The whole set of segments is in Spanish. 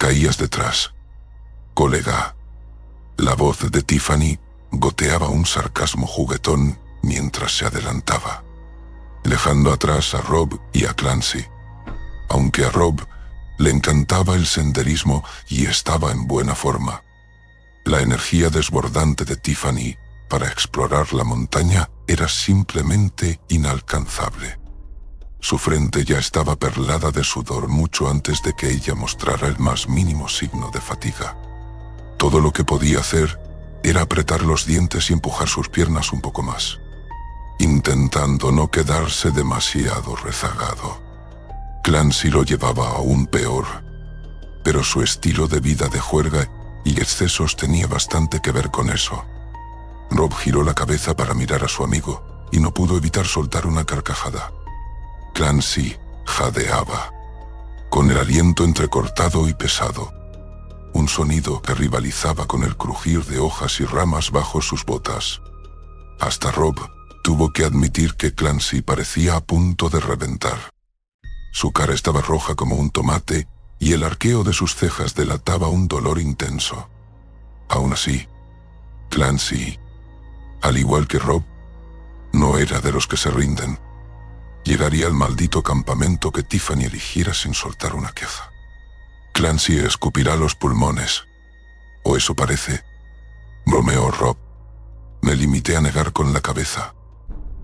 caías detrás. Colega. La voz de Tiffany goteaba un sarcasmo juguetón mientras se adelantaba, dejando atrás a Rob y a Clancy. Aunque a Rob le encantaba el senderismo y estaba en buena forma, la energía desbordante de Tiffany para explorar la montaña era simplemente inalcanzable. Su frente ya estaba perlada de sudor mucho antes de que ella mostrara el más mínimo signo de fatiga. Todo lo que podía hacer era apretar los dientes y empujar sus piernas un poco más, intentando no quedarse demasiado rezagado. Clancy lo llevaba aún peor, pero su estilo de vida de juerga y excesos tenía bastante que ver con eso. Rob giró la cabeza para mirar a su amigo y no pudo evitar soltar una carcajada. Clancy jadeaba, con el aliento entrecortado y pesado, un sonido que rivalizaba con el crujir de hojas y ramas bajo sus botas. Hasta Rob tuvo que admitir que Clancy parecía a punto de reventar. Su cara estaba roja como un tomate y el arqueo de sus cejas delataba un dolor intenso. Aún así, Clancy, al igual que Rob, no era de los que se rinden. Llegaría al maldito campamento que Tiffany eligiera sin soltar una queja. Clancy escupirá los pulmones. O eso parece, bromeó Rob. Me limité a negar con la cabeza.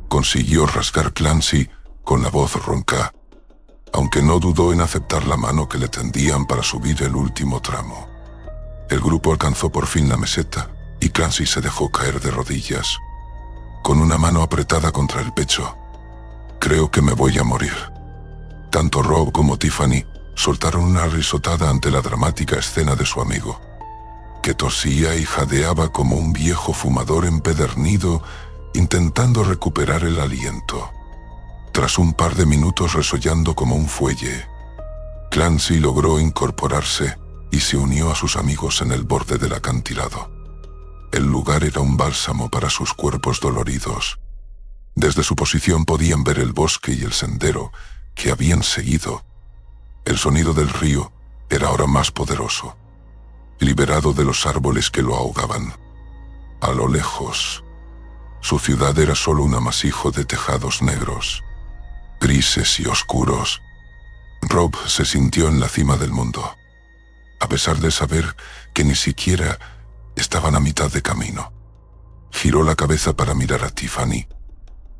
Consiguió rasgar Clancy con la voz ronca, aunque no dudó en aceptar la mano que le tendían para subir el último tramo. El grupo alcanzó por fin la meseta y Clancy se dejó caer de rodillas, con una mano apretada contra el pecho. Creo que me voy a morir. Tanto Rob como Tiffany soltaron una risotada ante la dramática escena de su amigo, que tosía y jadeaba como un viejo fumador empedernido intentando recuperar el aliento. Tras un par de minutos resollando como un fuelle, Clancy logró incorporarse y se unió a sus amigos en el borde del acantilado. El lugar era un bálsamo para sus cuerpos doloridos. Desde su posición podían ver el bosque y el sendero que habían seguido. El sonido del río era ahora más poderoso, liberado de los árboles que lo ahogaban. A lo lejos, su ciudad era solo un amasijo de tejados negros, grises y oscuros. Rob se sintió en la cima del mundo, a pesar de saber que ni siquiera estaban a mitad de camino. Giró la cabeza para mirar a Tiffany,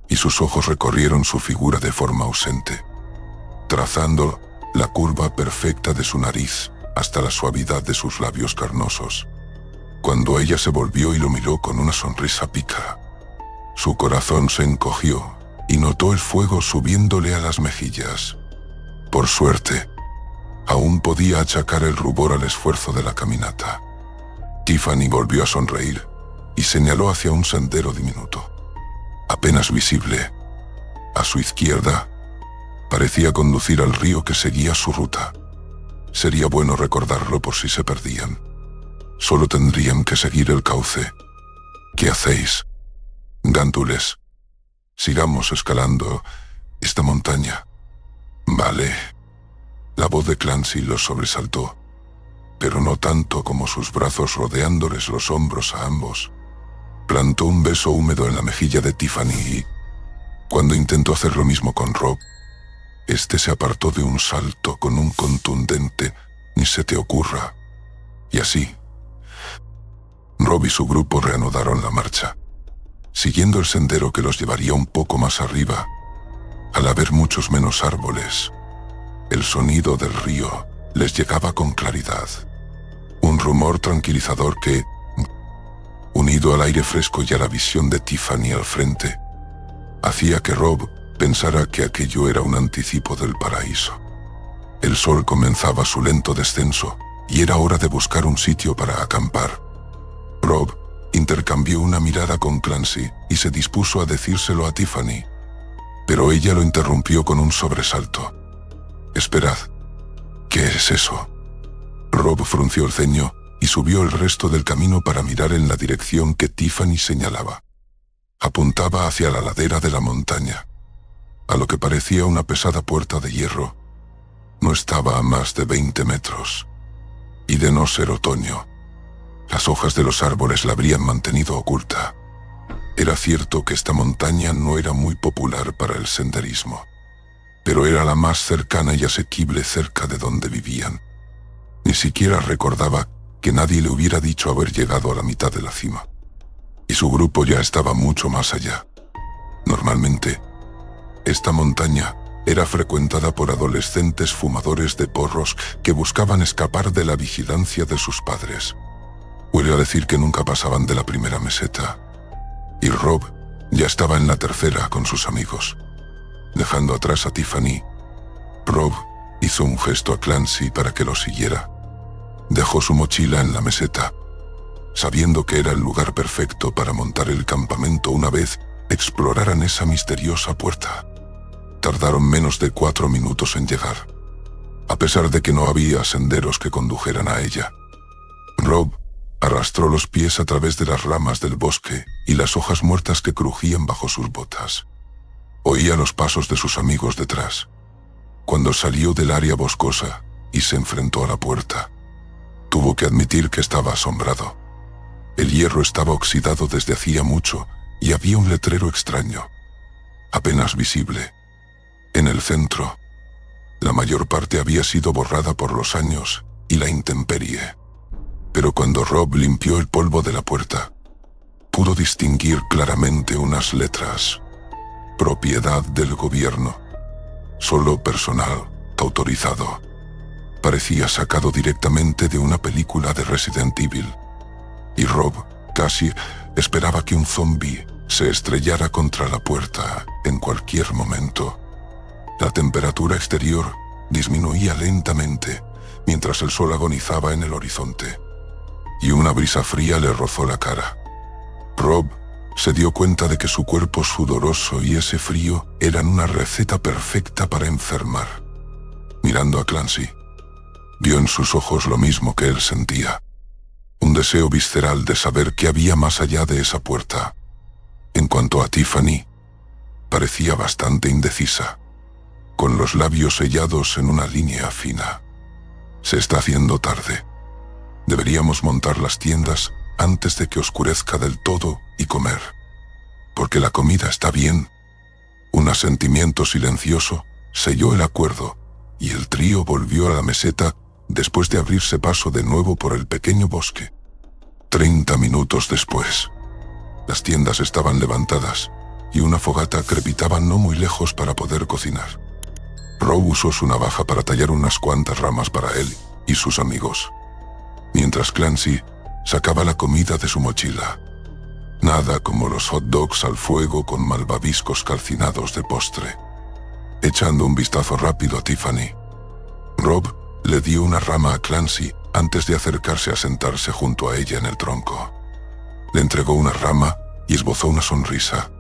y sus ojos recorrieron su figura de forma ausente, trazando la curva perfecta de su nariz hasta la suavidad de sus labios carnosos. Cuando ella se volvió y lo miró con una sonrisa pícara, su corazón se encogió y notó el fuego subiéndole a las mejillas. Por suerte, aún podía achacar el rubor al esfuerzo de la caminata. Tiffany volvió a sonreír y señaló hacia un sendero diminuto, apenas visible. A su izquierda, parecía conducir al río que seguía su ruta. Sería bueno recordarlo por si se perdían. Solo tendrían que seguir el cauce. ¿Qué hacéis? Gándules. Sigamos escalando esta montaña. Vale. La voz de Clancy los sobresaltó, pero no tanto como sus brazos rodeándoles los hombros a ambos. Plantó un beso húmedo en la mejilla de Tiffany y, cuando intentó hacer lo mismo con Rob, este se apartó de un salto con un contundente «ni se te ocurra». Y así, Rob y su grupo reanudaron la marcha, siguiendo el sendero que los llevaría un poco más arriba. Al haber muchos menos árboles, el sonido del río les llegaba con claridad. Un rumor tranquilizador que, unido al aire fresco y a la visión de Tiffany al frente, hacía que Rob pensara que aquello era un anticipo del paraíso. El sol comenzaba su lento descenso y era hora de buscar un sitio para acampar. Rob intercambió una mirada con Clancy y se dispuso a decírselo a Tiffany, pero ella lo interrumpió con un sobresalto. «Esperad, ¿qué es eso?» Rob frunció el ceño y subió el resto del camino para mirar en la dirección que Tiffany señalaba. Apuntaba hacia la ladera de la montaña, a lo que parecía una pesada puerta de hierro. No estaba a más de 20 metros. y de no ser otoño, las hojas de los árboles la habrían mantenido oculta. Era cierto que esta montaña no era muy popular para el senderismo, pero era la más cercana y asequible cerca de donde vivían. Ni siquiera recordaba que nadie le hubiera dicho haber llegado a la mitad de la cima. Y su grupo ya estaba mucho más allá. Normalmente, esta montaña era frecuentada por adolescentes fumadores de porros que buscaban escapar de la vigilancia de sus padres. Huele a decir que nunca pasaban de la primera meseta. Y Rob ya estaba en la tercera con sus amigos. Dejando atrás a Tiffany, Rob hizo un gesto a Clancy para que lo siguiera. Dejó su mochila en la meseta, sabiendo que era el lugar perfecto para montar el campamento una vez exploraran esa misteriosa puerta. Tardaron menos de 4 minutos en llegar, a pesar de que no había senderos que condujeran a ella. Rob arrastró los pies a través de las ramas del bosque y las hojas muertas que crujían bajo sus botas. Oía los pasos de sus amigos detrás. Cuando salió del área boscosa y se enfrentó a la puerta, tuvo que admitir que estaba asombrado. El hierro estaba oxidado desde hacía mucho y había un letrero extraño, apenas visible. En el centro, la mayor parte había sido borrada por los años y la intemperie. Pero cuando Rob limpió el polvo de la puerta, pudo distinguir claramente unas letras: propiedad del gobierno, solo personal autorizado. Parecía sacado directamente de una película de Resident Evil. Y Rob casi esperaba que un zombi se estrellara contra la puerta en cualquier momento. La temperatura exterior disminuía lentamente mientras el sol agonizaba en el horizonte, y una brisa fría le rozó la cara. Rob se dio cuenta de que su cuerpo sudoroso y ese frío eran una receta perfecta para enfermar. Mirando a Clancy, vio en sus ojos lo mismo que él sentía: un deseo visceral de saber qué había más allá de esa puerta. En cuanto a Tiffany, parecía bastante indecisa, con los labios sellados en una línea fina. Se está haciendo tarde. Deberíamos montar las tiendas antes de que oscurezca del todo y comer. Porque la comida está bien. Un asentimiento silencioso selló el acuerdo y el trío volvió a la meseta después de abrirse paso de nuevo por el pequeño bosque. 30 minutos después, las tiendas estaban levantadas y una fogata crepitaba no muy lejos para poder cocinar. Rob usó su navaja para tallar unas cuantas ramas para él y sus amigos, mientras Clancy sacaba la comida de su mochila. Nada como los hot dogs al fuego con malvaviscos calcinados de postre. Echando un vistazo rápido a Tiffany, Rob le dio una rama a Clancy antes de acercarse a sentarse junto a ella en el tronco. Le entregó una rama y esbozó una sonrisa,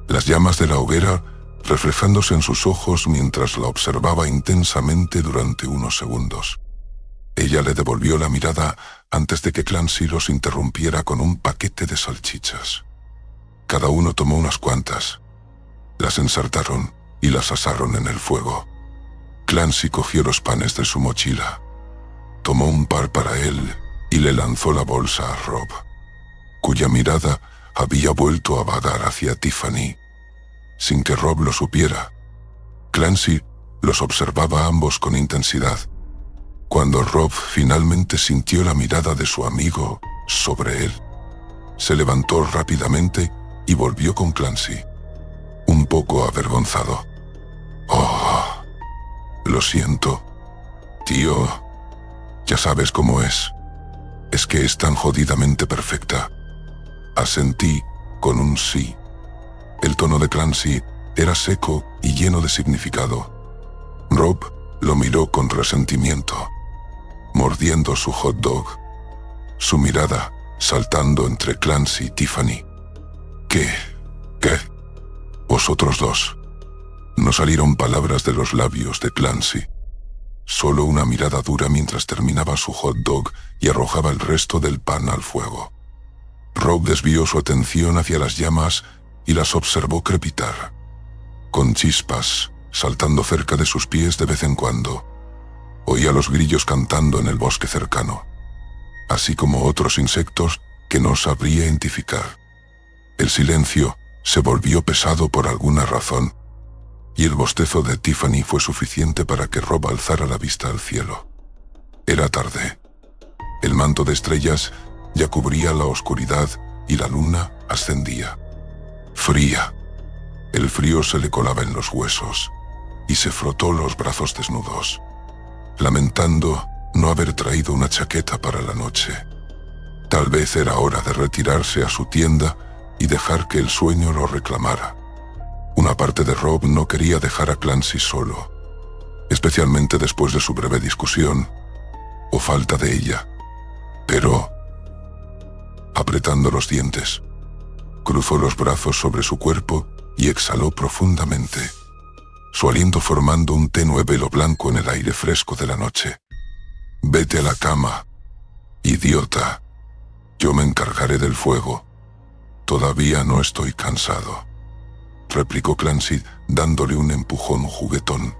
las llamas de la hoguera reflejándose en sus ojos mientras la observaba intensamente durante unos segundos. Ella le devolvió la mirada antes de que Clancy los interrumpiera con un paquete de salchichas. Cada uno tomó unas cuantas, las ensartaron y las asaron en el fuego. Clancy cogió los panes de su mochila, tomó un par para él y le lanzó la bolsa a Rob, cuya mirada había vuelto a vagar hacia Tiffany. Sin que Rob lo supiera, Clancy los observaba a ambos con intensidad. Cuando Rob finalmente sintió la mirada de su amigo sobre él, se levantó rápidamente y volvió con Clancy, un poco avergonzado. «Oh, lo siento, tío. Ya sabes cómo es. Es que es tan jodidamente perfecta». Asentí con un sí. El tono de Clancy era seco y lleno de significado. Rob lo miró con resentimiento, mordiendo su hot dog, su mirada saltando entre Clancy y Tiffany. ¿Qué? Vosotros dos. No salieron palabras de los labios de Clancy, solo una mirada dura mientras terminaba su hot dog y arrojaba el resto del pan al fuego. Rob desvió su atención hacia las llamas y las observó crepitar, con chispas saltando cerca de sus pies de vez en cuando. Oía los grillos cantando en el bosque cercano, así como otros insectos que no sabría identificar. El silencio se volvió pesado por alguna razón, y el bostezo de Tiffany fue suficiente para que Rob alzara la vista al cielo. Era tarde. El manto de estrellas ya cubría la oscuridad y la luna ascendía. Fría. El frío se le colaba en los huesos, y se frotó los brazos desnudos, lamentando no haber traído una chaqueta para la noche. Tal vez era hora de retirarse a su tienda y dejar que el sueño lo reclamara. Una parte de Rob no quería dejar a Clancy solo, especialmente después de su breve discusión, o falta de ella. Pero, apretando los dientes, cruzó los brazos sobre su cuerpo y exhaló profundamente, su aliento formando un tenue velo blanco en el aire fresco de la noche. «Vete a la cama, idiota. Yo me encargaré del fuego. Todavía no estoy cansado», replicó Clancy, dándole un empujón juguetón.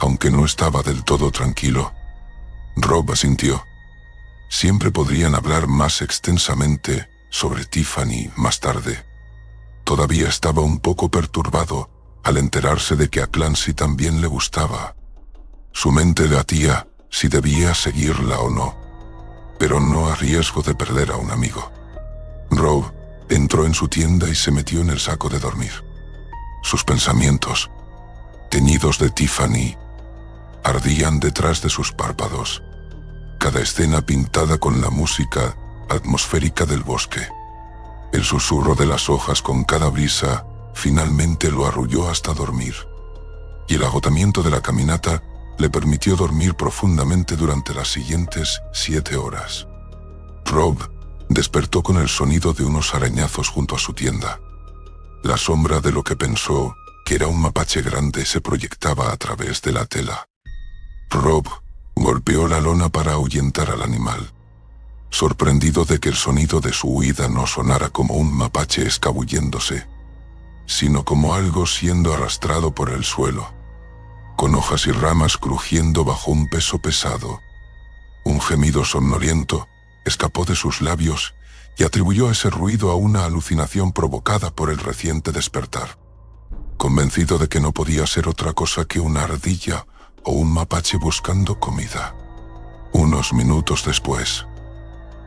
Aunque no estaba del todo tranquilo, Rob asintió. Siempre podrían hablar más extensamente sobre Tiffany más tarde. Todavía estaba un poco perturbado al enterarse de que a Clancy también le gustaba. Su mente latía si debía seguirla o no, pero no a riesgo de perder a un amigo. Rob entró en su tienda y se metió en el saco de dormir. Sus pensamientos, teñidos de Tiffany, ardían detrás de sus párpados, cada escena pintada con la música atmosférica del bosque. El susurro de las hojas con cada brisa finalmente lo arrulló hasta dormir, y el agotamiento de la caminata le permitió dormir profundamente durante las siguientes 7 horas. Rob despertó con el sonido de unos arañazos junto a su tienda. La sombra de lo que pensó que era un mapache grande se proyectaba a través de la tela. Rob golpeó la lona para ahuyentar al animal, sorprendido de que el sonido de su huida no sonara como un mapache escabulléndose, sino como algo siendo arrastrado por el suelo, con hojas y ramas crujiendo bajo un peso pesado. Un gemido somnoliento escapó de sus labios y atribuyó ese ruido a una alucinación provocada por el reciente despertar, convencido de que no podía ser otra cosa que una ardilla o un mapache buscando comida. Unos minutos después,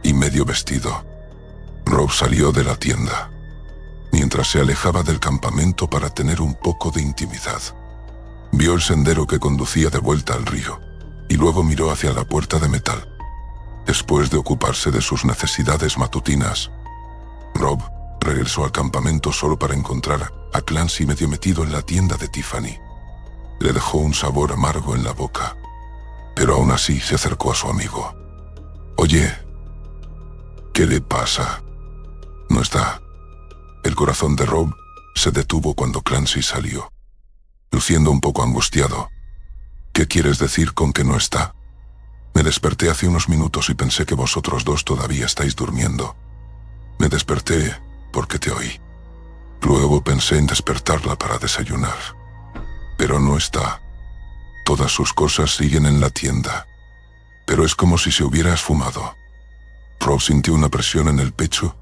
y medio vestido, Rob salió de la tienda, mientras se alejaba del campamento para tener un poco de intimidad. Vio el sendero que conducía de vuelta al río, y luego miró hacia la puerta de metal. Después de ocuparse de sus necesidades matutinas, Rob regresó al campamento solo para encontrar a Clancy medio metido en la tienda de Tiffany. Le dejó un sabor amargo en la boca, pero aún así se acercó a su amigo. «Oye, ¿qué le pasa? No está». El corazón de Rob se detuvo cuando Clancy salió, luciendo un poco angustiado. «¿Qué quieres decir con que no está? Me desperté hace unos minutos y pensé que vosotros dos todavía estáis durmiendo. Me desperté porque te oí. Luego pensé en despertarla para desayunar. Pero no está. Todas sus cosas siguen en la tienda. Pero es como si se hubiera esfumado». Rob sintió una presión en el pecho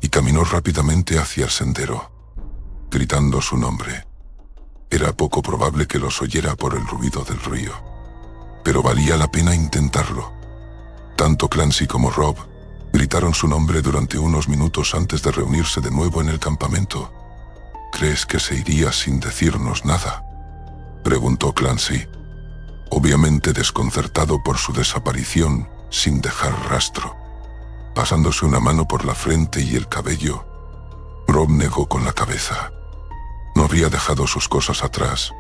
y caminó rápidamente hacia el sendero, gritando su nombre. Era poco probable que los oyera por el ruido del río, pero valía la pena intentarlo. Tanto Clancy como Rob gritaron su nombre durante unos minutos antes de reunirse de nuevo en el campamento. «¿Crees que se iría sin decirnos nada?», preguntó Clancy, obviamente desconcertado por su desaparición sin dejar rastro. Pasándose una mano por la frente y el cabello, Rob negó con la cabeza. No habría dejado sus cosas atrás.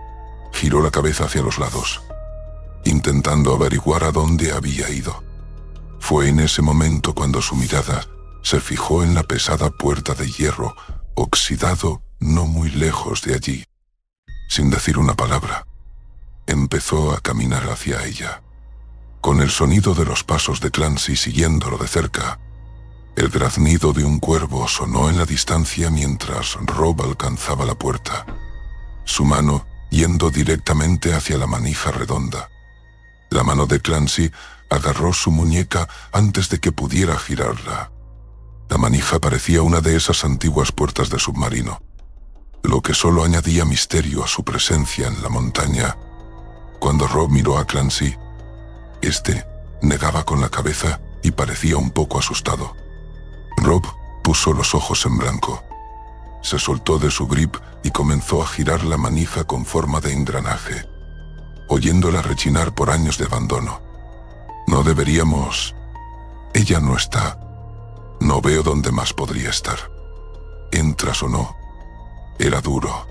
Giró la cabeza hacia los lados, intentando averiguar a dónde había ido. Fue en ese momento cuando su mirada se fijó en la pesada puerta de hierro oxidado no muy lejos de allí. Sin decir una palabra, empezó a caminar hacia ella, con el sonido de los pasos de Clancy siguiéndolo de cerca. El graznido de un cuervo sonó en la distancia mientras Rob alcanzaba la puerta, su mano yendo directamente hacia la manija redonda. La mano de Clancy agarró su muñeca antes de que pudiera girarla. La manija parecía una de esas antiguas puertas de submarino, lo que solo añadía misterio a su presencia en la montaña. Cuando Rob miró a Clancy, este negaba con la cabeza y parecía un poco asustado. Rob puso los ojos en blanco. Se soltó de su grip y comenzó a girar la manija con forma de engranaje, oyéndola rechinar por años de abandono. No deberíamos... Ella no está. No veo dónde más podría estar. ¿Entras o no? Era duro,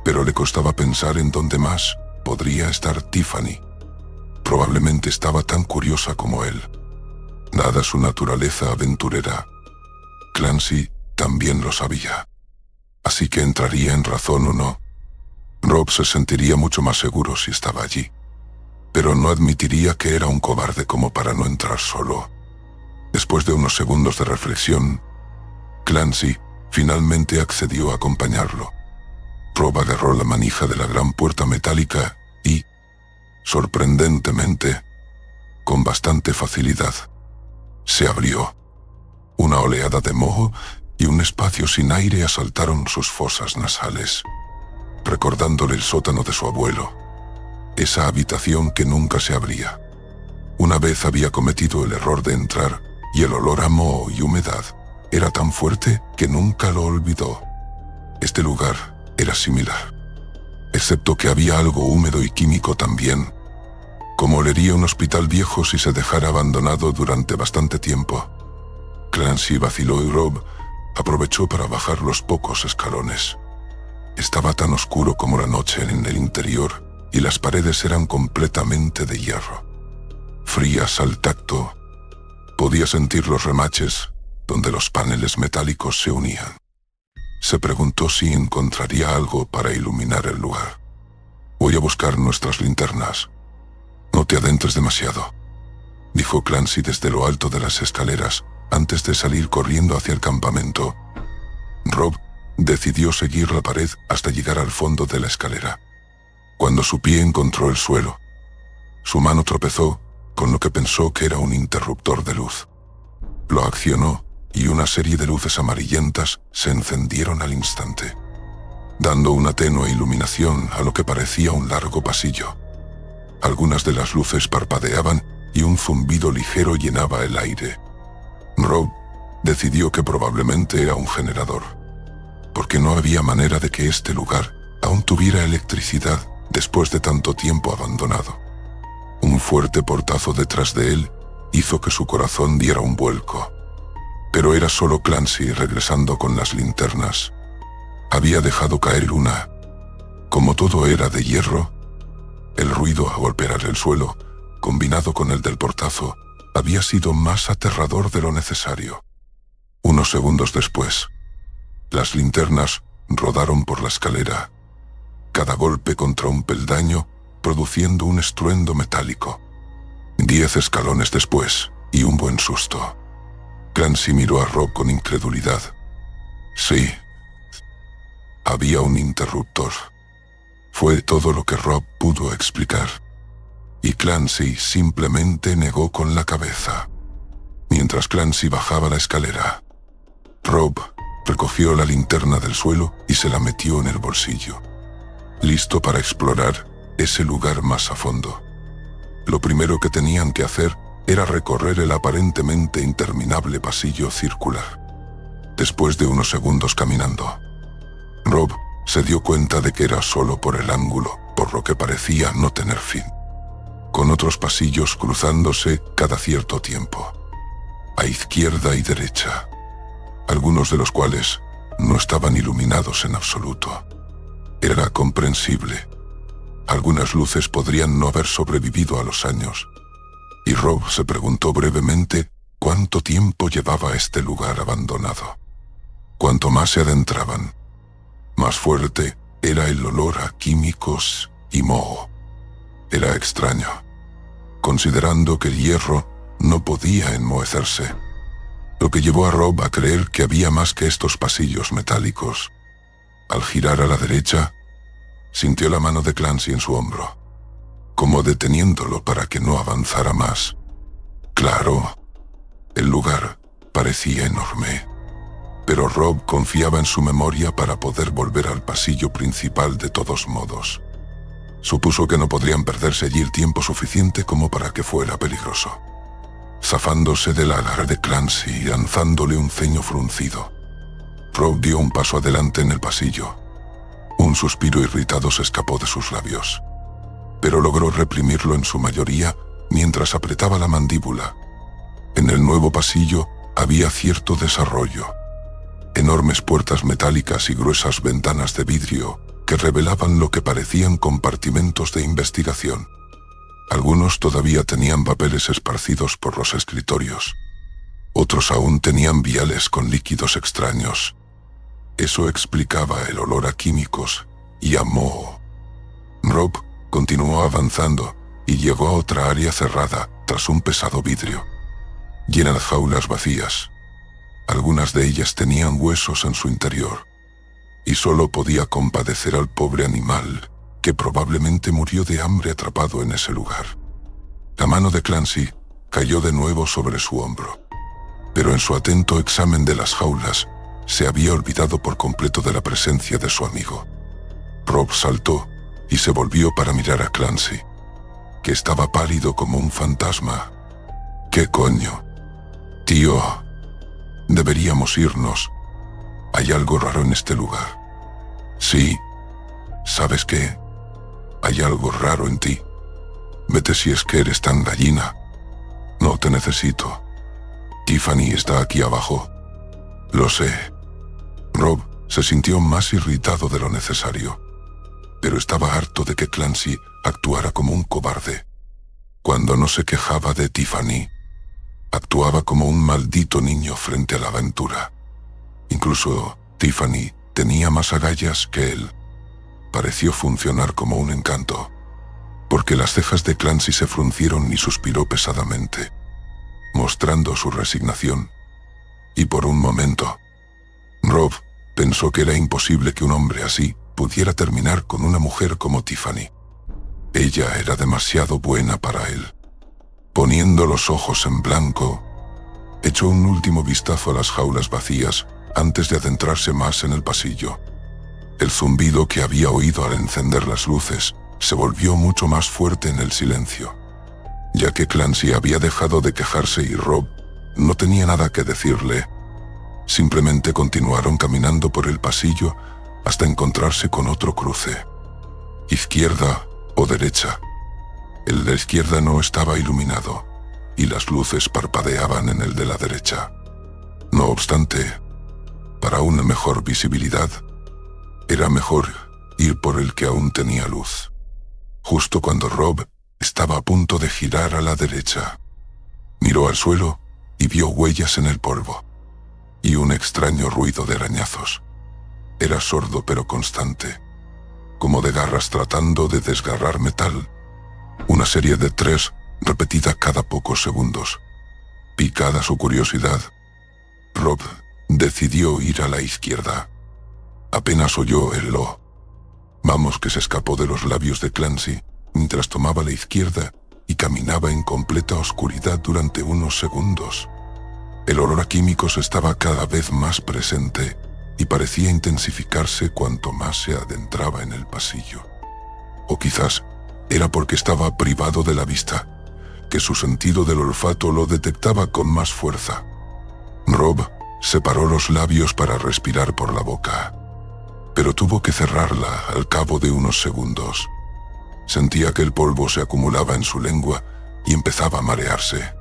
pero le costaba pensar en dónde más podría estar Tiffany. Probablemente estaba tan curiosa como él. Dada su naturaleza aventurera, Clancy también lo sabía. Así que entraría en razón o no. Rob se sentiría mucho más seguro si estaba allí, pero no admitiría que era un cobarde como para no entrar solo. Después de unos segundos de reflexión, Clancy finalmente accedió a acompañarlo. Rob agarró la manija de la gran puerta metálica y, sorprendentemente, con bastante facilidad, se abrió. Una oleada de moho y un espacio sin aire asaltaron sus fosas nasales, recordándole el sótano de su abuelo, esa habitación que nunca se abría. Una vez había cometido el error de entrar y el olor a moho y humedad era tan fuerte que nunca lo olvidó. Este lugar era similar, excepto que había algo húmedo y químico también, como olería un hospital viejo si se dejara abandonado durante bastante tiempo. Clancy vaciló y Rob aprovechó para bajar los pocos escalones. Estaba tan oscuro como la noche en el interior y las paredes eran completamente de hierro, frías al tacto. Podía sentir los remaches donde los paneles metálicos se unían. Se preguntó si encontraría algo para iluminar el lugar. «Voy a buscar nuestras linternas. No te adentres demasiado», dijo Clancy desde lo alto de las escaleras antes de salir corriendo hacia el campamento. Rob decidió seguir la pared hasta llegar al fondo de la escalera. Cuando su pie encontró el suelo, su mano tropezó con lo que pensó que era un interruptor de luz. Lo accionó y una serie de luces amarillentas se encendieron al instante, dando una tenue iluminación a lo que parecía un largo pasillo. Algunas de las luces parpadeaban y un zumbido ligero llenaba el aire. Rob decidió que probablemente era un generador, porque no había manera de que este lugar aún tuviera electricidad después de tanto tiempo abandonado. Un fuerte portazo detrás de él hizo que su corazón diera un vuelco. Pero era solo Clancy regresando con las linternas. Había dejado caer una. Como todo era de hierro, el ruido a golpear el suelo, combinado con el del portazo, había sido más aterrador de lo necesario. Unos segundos después, las linternas rodaron por la escalera, cada golpe contra un peldaño produciendo un estruendo metálico. 10 escalones después, y un buen susto. Clancy miró a Rob con incredulidad. Sí, había un interruptor. Fue todo lo que Rob pudo explicar. Y Clancy simplemente negó con la cabeza. Mientras Clancy bajaba la escalera, Rob recogió la linterna del suelo y se la metió en el bolsillo, listo para explorar ese lugar más a fondo. Lo primero que tenían que hacer era recorrer el aparentemente interminable pasillo circular. Después de unos segundos caminando, Rob se dio cuenta de que era solo por el ángulo, por lo que parecía no tener fin, con otros pasillos cruzándose cada cierto tiempo, a izquierda y derecha, algunos de los cuales no estaban iluminados en absoluto. Era comprensible. Algunas luces podrían no haber sobrevivido a los años, y Rob se preguntó brevemente cuánto tiempo llevaba este lugar abandonado. Cuanto más se adentraban, más fuerte era el olor a químicos y moho. Era extraño, considerando que el hierro no podía enmohecerse, lo que llevó a Rob a creer que había más que estos pasillos metálicos. Al girar a la derecha, sintió la mano de Clancy en su hombro. como deteniéndolo para que no avanzara más. Claro, el lugar parecía enorme, pero Rob confiaba en su memoria para poder volver al pasillo principal de todos modos. Supuso que no podrían perderse allí el tiempo suficiente como para que fuera peligroso. Zafándose del agarre de Clancy y lanzándole un ceño fruncido, Rob dio un paso adelante en el pasillo. Un suspiro irritado se escapó de sus labios, pero logró reprimirlo en su mayoría mientras apretaba la mandíbula. En el nuevo pasillo había cierto desarrollo. Enormes puertas metálicas y gruesas ventanas de vidrio que revelaban lo que parecían compartimentos de investigación. Algunos todavía tenían papeles esparcidos por los escritorios. Otros aún tenían viales con líquidos extraños. Eso explicaba el olor a químicos y a moho. Rob continuó avanzando y llegó a otra área cerrada tras un pesado vidrio, llena de jaulas vacías. Algunas de ellas tenían huesos en su interior, y solo podía compadecer al pobre animal, que probablemente murió de hambre atrapado en ese lugar. La mano de Clancy cayó de nuevo sobre su hombro, pero en su atento examen de las jaulas, se había olvidado por completo de la presencia de su amigo. Rob saltó y se volvió para mirar a Clancy, que estaba pálido como un fantasma. ¿Qué coño? Tío, deberíamos irnos. Hay algo raro en este lugar. Sí. ¿Sabes qué? Hay algo raro en ti. Vete si es que eres tan gallina. No te necesito. Tiffany está aquí abajo. Lo sé. Rob se sintió más irritado de lo necesario, pero estaba harto de que Clancy actuara como un cobarde. Cuando no se quejaba de Tiffany, actuaba como un maldito niño frente a la aventura. Incluso Tiffany tenía más agallas que él. Pareció funcionar como un encanto, porque las cejas de Clancy se fruncieron y suspiró pesadamente, mostrando su resignación. Y por un momento, Rob pensó que era imposible que un hombre así pudiera terminar con una mujer como Tiffany. Ella era demasiado buena para él. Poniendo los ojos en blanco, echó un último vistazo a las jaulas vacías antes de adentrarse más en el pasillo. El zumbido que había oído al encender las luces se volvió mucho más fuerte en el silencio, ya que Clancy había dejado de quejarse y Rob no tenía nada que decirle. Simplemente continuaron caminando por el pasillo hasta encontrarse con otro cruce. Izquierda o derecha. El de la izquierda no estaba iluminado, y las luces parpadeaban en el de la derecha. No obstante, para una mejor visibilidad, era mejor ir por el que aún tenía luz. Justo cuando Rob estaba a punto de girar a la derecha, miró al suelo y vio huellas en el polvo, y un extraño ruido de arañazos. Era sordo pero constante, como de garras tratando de desgarrar metal. Una serie de 3, repetida cada pocos segundos. Picada su curiosidad, Rob decidió ir a la izquierda. Apenas oyó el lo. Vamos que se escapó de los labios de Clancy mientras tomaba la izquierda y caminaba en completa oscuridad durante unos segundos. El olor a químicos estaba cada vez más presente y parecía intensificarse cuanto más se adentraba en el pasillo. O quizás era porque estaba privado de la vista, que su sentido del olfato lo detectaba con más fuerza. Rob separó los labios para respirar por la boca, pero tuvo que cerrarla al cabo de unos segundos. Sentía que el polvo se acumulaba en su lengua y empezaba a marearse.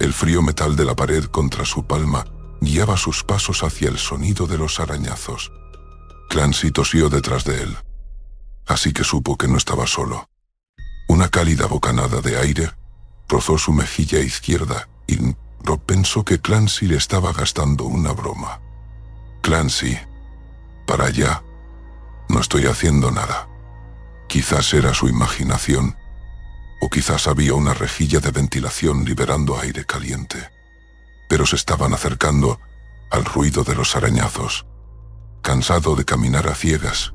El frío metal de la pared contra su palma guiaba sus pasos hacia el sonido de los arañazos. Clancy tosió detrás de él, así que supo que no estaba solo. Una cálida bocanada de aire rozó su mejilla izquierda y Rob pensó que Clancy le estaba gastando una broma. Clancy, para allá. No estoy haciendo nada. Quizás era su imaginación, o quizás había una rejilla de ventilación liberando aire caliente. Pero se estaban acercando al ruido de los arañazos. Cansado de caminar a ciegas,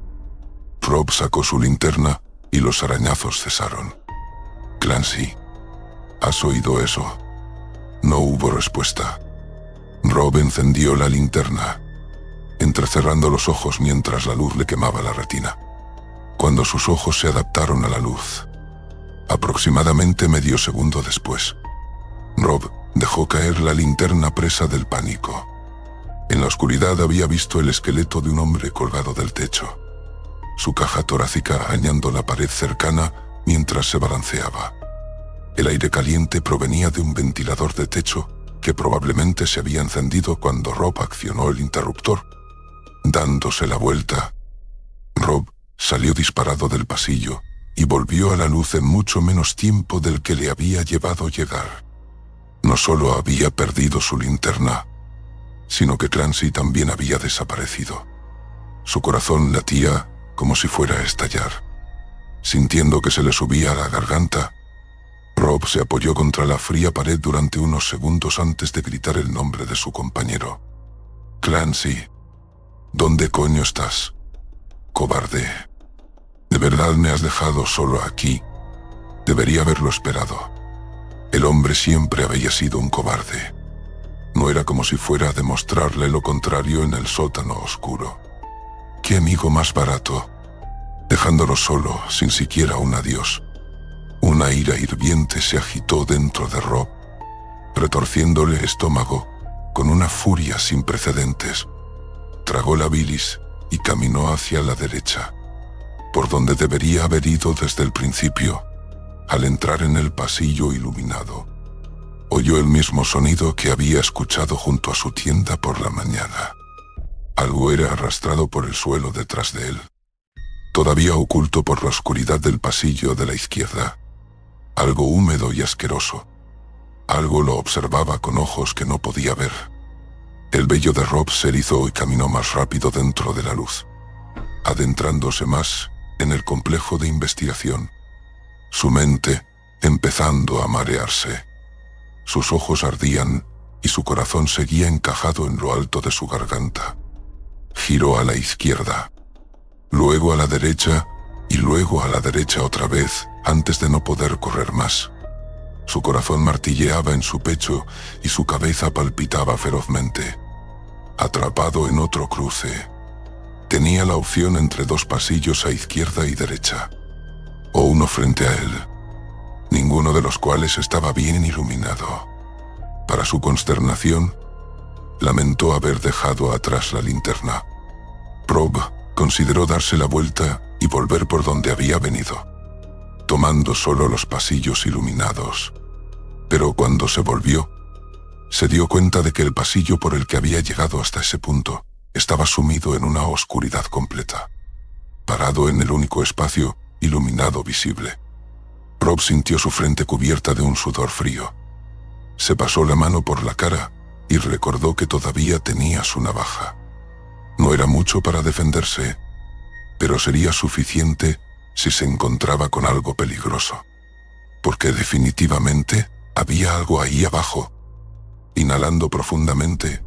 Rob sacó su linterna y los arañazos cesaron. Clancy, ¿has oído eso? No hubo respuesta. Rob encendió la linterna, entrecerrando los ojos mientras la luz le quemaba la retina. Cuando sus ojos se adaptaron a la luz, aproximadamente medio segundo después, Rob dejó caer la linterna presa del pánico. En la oscuridad había visto el esqueleto de un hombre colgado del techo, su caja torácica arañando la pared cercana mientras se balanceaba. El aire caliente provenía de un ventilador de techo que probablemente se había encendido cuando Rob accionó el interruptor. Dándose la vuelta, Rob salió disparado del pasillo y volvió a la luz en mucho menos tiempo del que le había llevado llegar. No solo había perdido su linterna, sino que Clancy también había desaparecido. Su corazón latía como si fuera a estallar. Sintiendo que se le subía a la garganta, Rob se apoyó contra la fría pared durante unos segundos antes de gritar el nombre de su compañero. «Clancy, ¿dónde coño estás? Cobarde. ¿De verdad me has dejado solo aquí? Debería haberlo esperado». El hombre siempre había sido un cobarde. No era como si fuera a demostrarle lo contrario en el sótano oscuro. ¡Qué amigo más barato! Dejándolo solo, sin siquiera un adiós. Una ira hirviente se agitó dentro de Rob, retorciéndole el estómago con una furia sin precedentes. Tragó la bilis y caminó hacia la derecha, por donde debería haber ido desde el principio. Al entrar en el pasillo iluminado, oyó el mismo sonido que había escuchado junto a su tienda por la mañana. Algo era arrastrado por el suelo detrás de él, todavía oculto por la oscuridad del pasillo de la izquierda. Algo húmedo y asqueroso. Algo lo observaba con ojos que no podía ver. El vello de Rob se erizó y caminó más rápido dentro de la luz, adentrándose más en el complejo de investigación, su mente empezando a marearse. Sus ojos ardían y su corazón seguía encajado en lo alto de su garganta. Giró a la izquierda, luego a la derecha y luego a la derecha otra vez antes de no poder correr más. Su corazón martilleaba en su pecho y su cabeza palpitaba ferozmente. Atrapado en otro cruce, tenía la opción entre dos pasillos a izquierda y derecha, o uno frente a él, ninguno de los cuales estaba bien iluminado. Para su consternación, lamentó haber dejado atrás la linterna. Rob consideró darse la vuelta y volver por donde había venido, tomando solo los pasillos iluminados. Pero cuando se volvió, se dio cuenta de que el pasillo por el que había llegado hasta ese punto estaba sumido en una oscuridad completa, parado en el único espacio iluminado visible. Rob sintió su frente cubierta de un sudor frío. Se pasó la mano por la cara y recordó que todavía tenía su navaja. No era mucho para defenderse, pero sería suficiente si se encontraba con algo peligroso. Porque definitivamente había algo ahí abajo. Inhalando profundamente,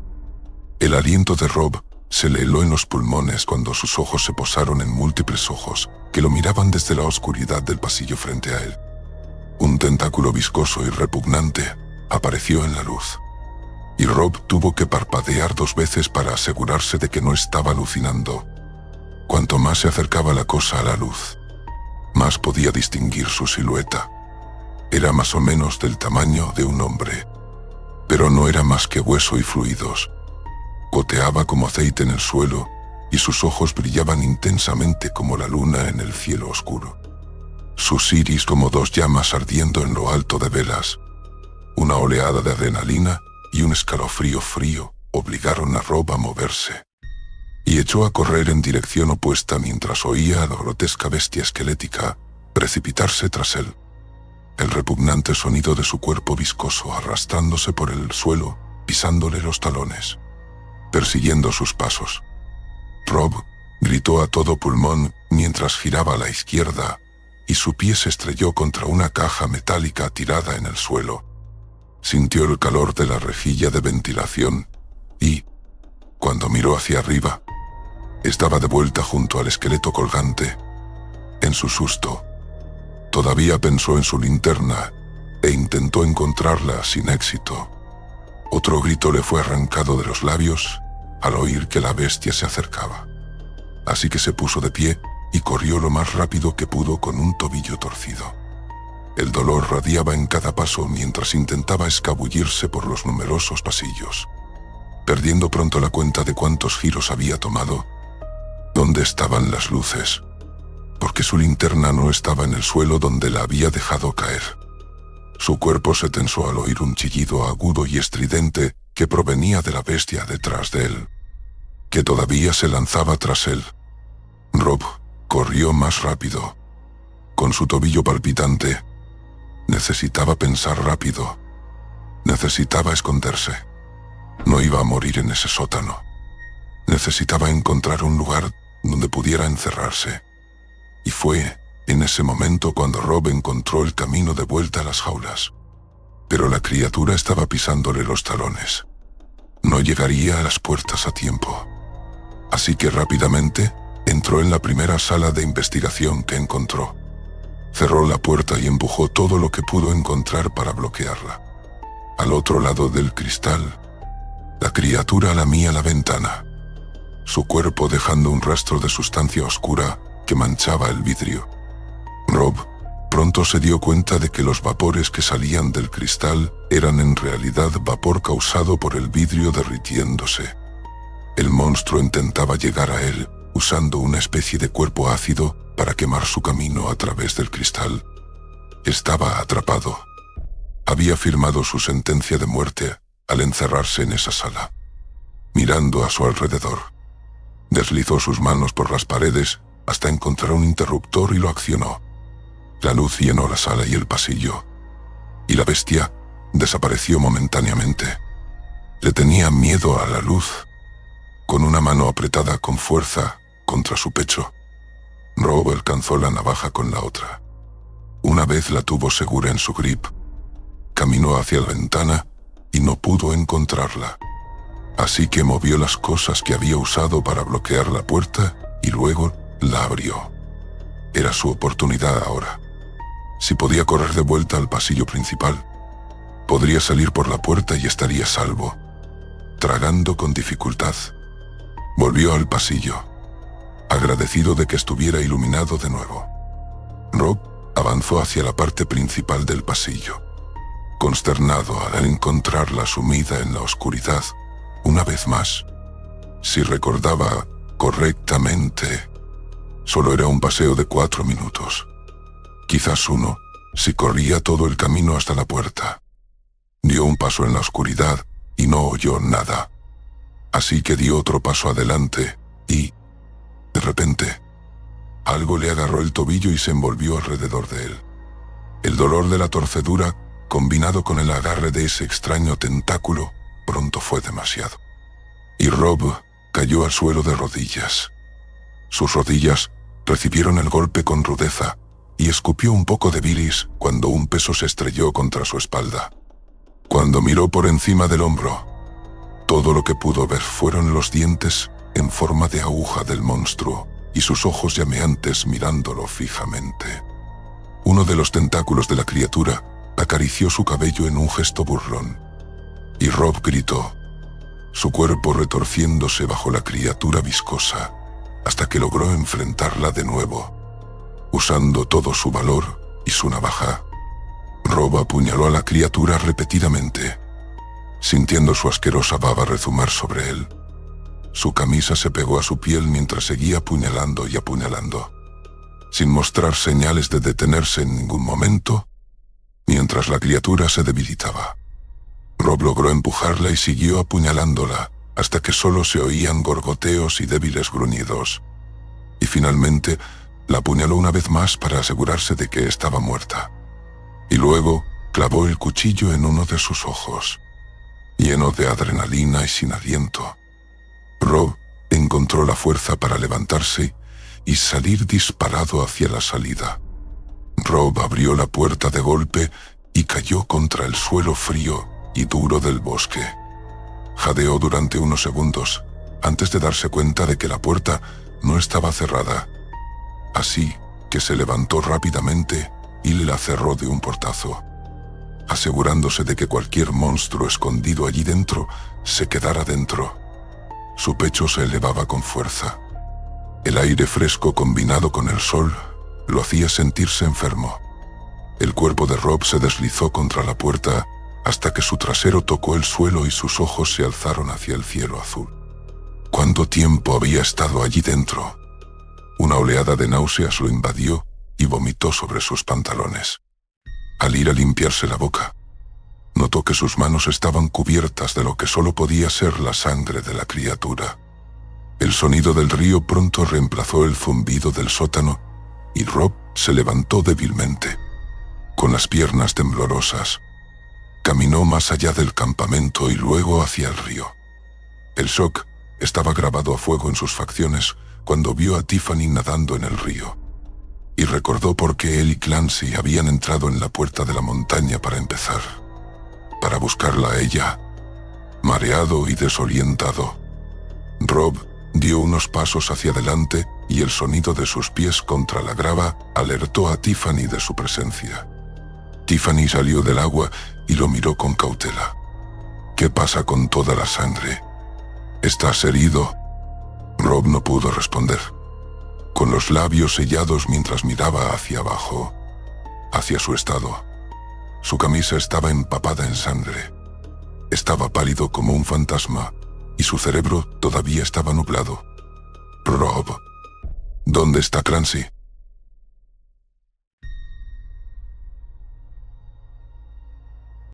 el aliento de Rob se le heló en los pulmones cuando sus ojos se posaron en múltiples ojos que lo miraban desde la oscuridad del pasillo frente a él. Un tentáculo viscoso y repugnante apareció en la luz, y Rob tuvo que parpadear 2 veces para asegurarse de que no estaba alucinando. Cuanto más se acercaba la cosa a la luz, más podía distinguir su silueta. Era más o menos del tamaño de un hombre, pero no era más que hueso y fluidos. Goteaba como aceite en el suelo y sus ojos brillaban intensamente como la luna en el cielo oscuro. Sus iris como 2 llamas ardiendo en lo alto de velas. Una oleada de adrenalina y un escalofrío frío obligaron a Rob a moverse, y echó a correr en dirección opuesta mientras oía a la grotesca bestia esquelética precipitarse tras él. El repugnante sonido de su cuerpo viscoso arrastrándose por el suelo, pisándole los talones, persiguiendo sus pasos. Rob gritó a todo pulmón mientras giraba a la izquierda y su pie se estrelló contra una caja metálica tirada en el suelo. Sintió el calor de la rejilla de ventilación y, cuando miró hacia arriba, estaba de vuelta junto al esqueleto colgante. En su susto, Todavía pensó en su linterna e intentó encontrarla sin éxito. Otro grito le fue arrancado de los labios al oír que la bestia se acercaba. Así que se puso de pie y corrió lo más rápido que pudo con un tobillo torcido. El dolor radiaba en cada paso mientras intentaba escabullirse por los numerosos pasillos, perdiendo pronto la cuenta de cuántos giros había tomado. ¿Dónde estaban las luces? Porque su linterna no estaba en el suelo donde la había dejado caer. Su cuerpo se tensó al oír un chillido agudo y estridente que provenía de la bestia detrás de él, que todavía se lanzaba tras él. Rob corrió más rápido, con su tobillo palpitante. Necesitaba pensar rápido. Necesitaba esconderse. No iba a morir en ese sótano. Necesitaba encontrar un lugar donde pudiera encerrarse. Y fue en ese momento cuando Rob encontró el camino de vuelta a las jaulas. Pero la criatura estaba pisándole los talones. No llegaría a las puertas a tiempo. Así que rápidamente entró en la primera sala de investigación que encontró. Cerró la puerta y empujó todo lo que pudo encontrar para bloquearla. Al otro lado del cristal, la criatura lamía la ventana, su cuerpo dejando un rastro de sustancia oscura que manchaba el vidrio. Rob pronto se dio cuenta de que los vapores que salían del cristal eran en realidad vapor causado por el vidrio derritiéndose. El monstruo intentaba llegar a él usando una especie de cuerpo ácido para quemar su camino a través del cristal. Estaba atrapado. Había firmado su sentencia de muerte al encerrarse en esa sala. Mirando a su alrededor, deslizó sus manos por las paredes hasta encontrar un interruptor y lo accionó. La luz llenó la sala y el pasillo, y la bestia desapareció momentáneamente. Le tenía miedo a la luz. Con una mano apretada con fuerza contra su pecho, Rob alcanzó la navaja con la otra. Una vez la tuvo segura en su grip, caminó hacia la ventana y no pudo encontrarla. Así que movió las cosas que había usado para bloquear la puerta y luego la abrió. Era su oportunidad ahora. Si podía correr de vuelta al pasillo principal, podría salir por la puerta y estaría salvo. Tragando con dificultad, volvió al pasillo, agradecido de que estuviera iluminado de nuevo. Rob avanzó hacia la parte principal del pasillo, consternado al encontrarla sumida en la oscuridad una vez más. Si recordaba correctamente, solo era un paseo de 4 minutos. Quizás uno, si corría todo el camino hasta la puerta. Dio un paso en la oscuridad y no oyó nada. Así que dio otro paso adelante y, de repente, algo le agarró el tobillo y se envolvió alrededor de él. El dolor de la torcedura, combinado con el agarre de ese extraño tentáculo, pronto fue demasiado. Y Rob cayó al suelo de rodillas. Sus rodillas recibieron el golpe con rudeza y escupió un poco de bilis cuando un peso se estrelló contra su espalda. Cuando miró por encima del hombro, todo lo que pudo ver fueron los dientes en forma de aguja del monstruo y sus ojos llameantes mirándolo fijamente. Uno de los tentáculos de la criatura acarició su cabello en un gesto burlón, y Rob gritó, su cuerpo retorciéndose bajo la criatura viscosa, hasta que logró enfrentarla de nuevo. Usando todo su valor y su navaja, Rob apuñaló a la criatura repetidamente, sintiendo su asquerosa baba rezumar sobre él. Su camisa se pegó a su piel mientras seguía apuñalando y apuñalando, sin mostrar señales de detenerse en ningún momento, mientras la criatura se debilitaba. Rob logró empujarla y siguió apuñalándola hasta que solo se oían gorgoteos y débiles gruñidos. Y finalmente la apuñaló una vez más para asegurarse de que estaba muerta. Y luego clavó el cuchillo en uno de sus ojos. Lleno de adrenalina y sin aliento, Rob encontró la fuerza para levantarse y salir disparado hacia la salida. Rob abrió la puerta de golpe y cayó contra el suelo frío y duro del bosque. Jadeó durante unos segundos antes de darse cuenta de que la puerta no estaba cerrada. Así que se levantó rápidamente y la cerró de un portazo, asegurándose de que cualquier monstruo escondido allí dentro se quedara dentro. Su pecho se elevaba con fuerza. El aire fresco combinado con el sol lo hacía sentirse enfermo. El cuerpo de Rob se deslizó contra la puerta hasta que su trasero tocó el suelo y sus ojos se alzaron hacia el cielo azul. ¿Cuánto tiempo había estado allí dentro? Una oleada de náuseas lo invadió y vomitó sobre sus pantalones. Al ir a limpiarse la boca, notó que sus manos estaban cubiertas de lo que solo podía ser la sangre de la criatura. El sonido del río pronto reemplazó el zumbido del sótano y Rob se levantó débilmente. Con las piernas temblorosas, caminó más allá del campamento y luego hacia el río. El shock estaba grabado a fuego en sus facciones cuando vio a Tiffany nadando en el río, y recordó por qué él y Clancy habían entrado en la puerta de la montaña para empezar, para buscarla a ella. Mareado y desorientado, Rob dio unos pasos hacia adelante y el sonido de sus pies contra la grava alertó a Tiffany de su presencia. Tiffany salió del agua y lo miró con cautela. ¿Qué pasa con toda la sangre? ¿Estás herido? Rob no pudo responder, con los labios sellados mientras miraba hacia abajo, hacia su estado. Su camisa estaba empapada en sangre. Estaba pálido como un fantasma y su cerebro todavía estaba nublado. Rob, ¿dónde está Clancy?